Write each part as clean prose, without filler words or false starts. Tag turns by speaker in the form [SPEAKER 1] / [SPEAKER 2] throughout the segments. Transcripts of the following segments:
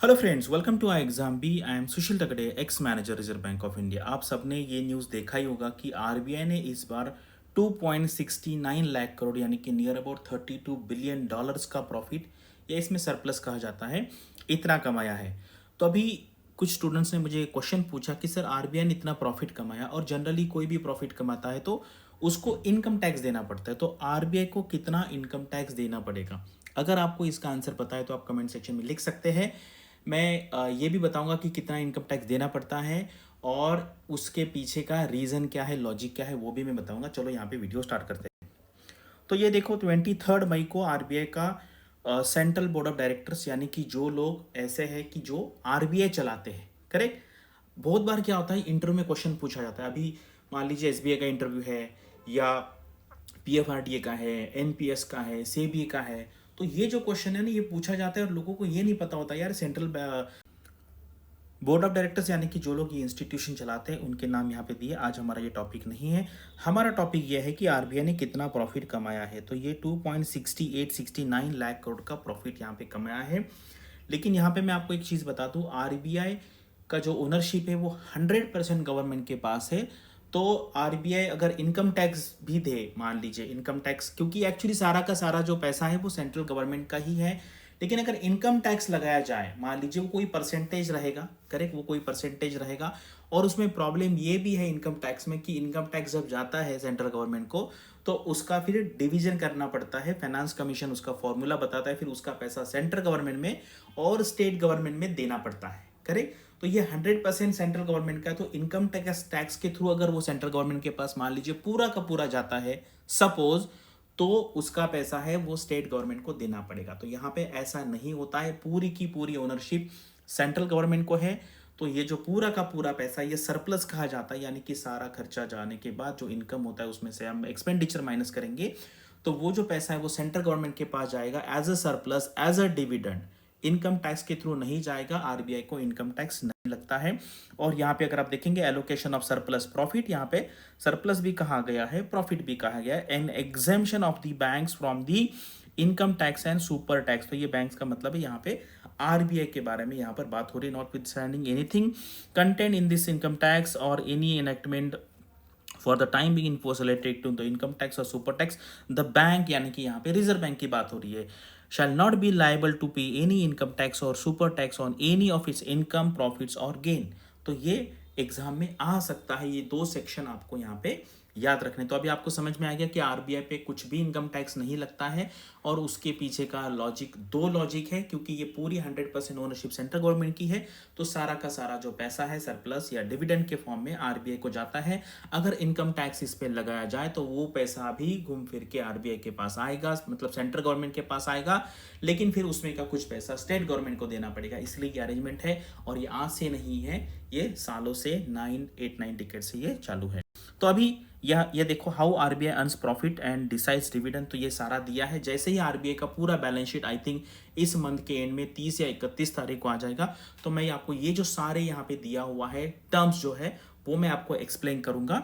[SPEAKER 1] Hello friends, welcome to I exam B. I am Sushil Takade, ex manager Reserve Bank of India. आप सबने ये news देखा ही होगा कि आरबीआई ने इस बार 2.69 लाख करोड़ यानी कि नियर अबाउट 32 बिलियन डॉलर्स का प्रॉफिट, या इसमें सरप्लस कहा जाता है, इतना कमाया है। तो अभी कुछ स्टूडेंट्स ने मुझे क्वेश्चन पूछा कि सर आरबीआई ने इतना प्रॉफिट कमाया, और जनरली कोई भी प्रॉफिट कमाता है तो उसको इनकम टैक्स देना पड़ता है, तो आरबीआई को कितना इनकम टैक्स देना पड़ेगा? अगर आपको इसका आंसर पता है तो आप कमेंट सेक्शन में लिख सकते हैं। मैं ये भी बताऊंगा कि कितना इनकम टैक्स देना पड़ता है और उसके पीछे का रीज़न क्या है, लॉजिक क्या है, वो भी मैं बताऊंगा। चलो यहाँ पे वीडियो स्टार्ट करते हैं। तो ये देखो, 23 मई को आरबीआई का सेंट्रल बोर्ड ऑफ डायरेक्टर्स, यानी कि जो लोग ऐसे हैं कि जो आरबीआई चलाते हैं, करेक्ट। बहुत बार क्या होता है, इंटरव्यू में क्वेश्चन पूछा जाता है। अभी मान लीजिए एसबीआई का इंटरव्यू है, या पीएफआरडीए का है, एनपीएस का है, सेबी का है। तो ये जो क्वेश्चन है ना, ये पूछा जाता है और लोगों को ये नहीं पता होता यार, सेंट्रल बोर्ड ऑफ डायरेक्टर्स यानी कि जो लोग ये इंस्टीट्यूशन चलाते हैं उनके नाम यहाँ पे दिए। आज हमारा ये टॉपिक नहीं है। हमारा टॉपिक ये है कि आरबीआई ने कितना प्रॉफिट कमाया है। तो ये 2.69 लाख करोड़ का प्रॉफिट यहाँ पे कमाया है। लेकिन यहाँ पे मैं आपको एक चीज़ बता दूँ, आरबीआई का जो ओनरशिप है वो 100% गवर्नमेंट के पास है। तो आरबीआई अगर इनकम टैक्स भी दे, मान लीजिए इनकम टैक्स, क्योंकि एक्चुअली सारा का सारा जो पैसा है वो सेंट्रल गवर्नमेंट का ही है। लेकिन अगर इनकम टैक्स लगाया जाए, मान लीजिए वो कोई परसेंटेज रहेगा, करेक्ट, वो कोई परसेंटेज रहेगा। और उसमें प्रॉब्लम ये भी है इनकम टैक्स में कि इनकम टैक्स जब जाता है सेंट्रल गवर्नमेंट को तो उसका फिर डिवीजन करना पड़ता है। फाइनेंस कमीशन उसका फॉर्मूला बताता है, फिर उसका पैसा सेंट्रल गवर्नमेंट में और स्टेट गवर्नमेंट में देना पड़ता है, करेक्ट। तो ये 100% सेंट्रल गवर्नमेंट का है। तो इनकम टैक्स के थ्रू अगर वो सेंट्रल गवर्नमेंट के पास मान लीजिए पूरा का पूरा जाता है सपोज, तो उसका पैसा है वो स्टेट गवर्नमेंट को देना पड़ेगा। तो यहाँ पे ऐसा नहीं होता है, पूरी की पूरी ओनरशिप सेंट्रल गवर्नमेंट को है। तो ये जो पूरा का पूरा पैसा, ये सरप्लस कहा जाता है, यानी कि सारा खर्चा जाने के बाद जो इनकम होता है उसमें से हम एक्सपेंडिचर माइनस करेंगे, तो वो जो पैसा है वो सेंट्रल गवर्नमेंट के पास जाएगा as a surplus, as a dividend. Income tax के थ्रू नहीं जाएगा, आरबीआई को इनकम टैक्स नहीं लगता है। और यहाँ पे अगर आप देखेंगे एलोकेशन ऑफ सरप्लस प्रॉफिट, यहाँ पे सरप्लस भी कहा गया है, प्रॉफिट भी कहा गया है। An exemption of the banks from the income tax and super tax. तो ये बैंक्स का मतलब है, यहाँ पे आरबीआई के बारे में यहाँ पर बात हो रही है। Notwithstanding anything content in this income tax or any enactment for the time being in force related to the income tax और सुपर टैक्स, द बैंक यानी कि यहाँ पे रिजर्व बैंक की बात हो रही है, shall not be liable to pay any income tax और super tax on any of its income, profits और गेन। तो ये एग्जाम में आ सकता है, ये दो सेक्शन आपको यहाँ पे याद रखने। तो अभी आपको समझ में आ गया कि आरबीआई पे कुछ भी इनकम टैक्स नहीं लगता है, और उसके पीछे का लॉजिक, दो लॉजिक है, क्योंकि ये पूरी 100% ओनरशिप सेंट्रल गवर्नमेंट की है। तो सारा का सारा जो पैसा है सरप्लस या डिविडेंड के फॉर्म में आरबीआई को जाता है। अगर इनकम टैक्स इस पे लगाया जाए तो वो पैसा भी घूम फिर के आरबीआई के पास आएगा, मतलब सेंट्रल गवर्नमेंट के पास आएगा। लेकिन फिर उसमें का कुछ पैसा स्टेट गवर्नमेंट को देना पड़ेगा, इसलिए ये अरेंजमेंट है। और ये आज से नहीं है, ये सालों से 9 टिकट से ये चालू है। तो अभी यह ये देखो, how RBI earns profit and decides dividend. तो ये सारा दिया है। जैसे ही आरबीआई का पूरा बैलेंस शीट आई थिंक इस मंथ के एंड में 30 या 31 तारीख को आ जाएगा, तो मैं आपको ये जो सारे यहाँ पे दिया हुआ है टर्म्स जो है वो मैं आपको एक्सप्लेन करूंगा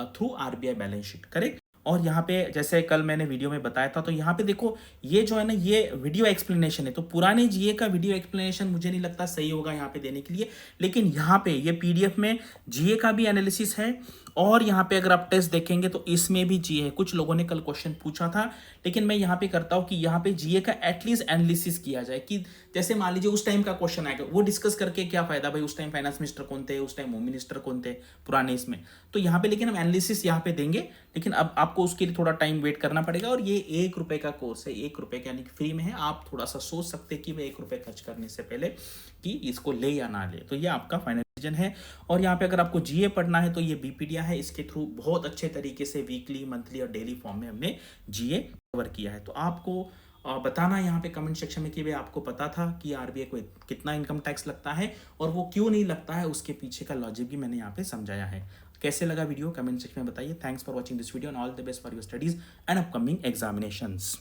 [SPEAKER 1] through RBI balance sheet, correct. और यहाँ पे जैसे कल मैंने वीडियो में बताया था, तो यहाँ पे देखो ये जो है ना, ये वीडियो एक्सप्लेनेशन है। तो पुराने जीए का वीडियो एक्सप्लेनेशन मुझे नहीं लगता सही होगा यहाँ पे देने के लिए, लेकिन यहाँ पे ये पीडीएफ में जीए का भी एनालिसिस है। और यहाँ पे अगर आप टेस्ट देखेंगे तो इसमें भी जीए है। कुछ लोगों ने कल क्वेश्चन पूछा था, लेकिन मैं यहाँ पे करता हूँ कि यहाँ पे जीए का एटलीस्ट एनालिसिस किया जाए, कि जैसे मान लीजिए उस टाइम का क्वेश्चन आएगा, वो डिस्कस करके क्या फायदा भाई, उस टाइम फाइनेंस मिनिस्टर कौन थे, उस टाइम होम मिनिस्टर कौन थे पुराने इसमें। तो यहाँ पे लेकिन हम एनालिसिस यहाँ पे देंगे, लेकिन अब आपको उसके लिए थोड़ा टाइम वेट करना पड़ेगा। और ये 1 रुपए का कोर्स है, 1 रुपए का यानी कि फ्री में है। आप थोड़ा सा सोच सकते हैं कि भाई 1 रुपए खर्च करने से पहले कि इसको ले या ना ले। तो ये आपका फाइनल डिसीजन है। और यहाँ पे अगर आपको जीए पढ़ना है तो ये बीपीडिया है, इसके थ्रू बहुत अच्छे तरीके से वीकली, मंथली और डेली फॉर्म में हमने जीए कवर किया है। तो आपको बताना यहाँ पे कमेंट सेक्शन में कि भाई आपको पता था कि आरबीआई को कितना इनकम टैक्स लगता है और वो क्यों नहीं लगता है, उसके पीछे का लॉजिक भी मैंने यहाँ पे समझाया है। कैसे लगा वीडियो कमेंट सेक्शन में बताइए। Thanks for watching this video and all the best for your studies and upcoming examinations.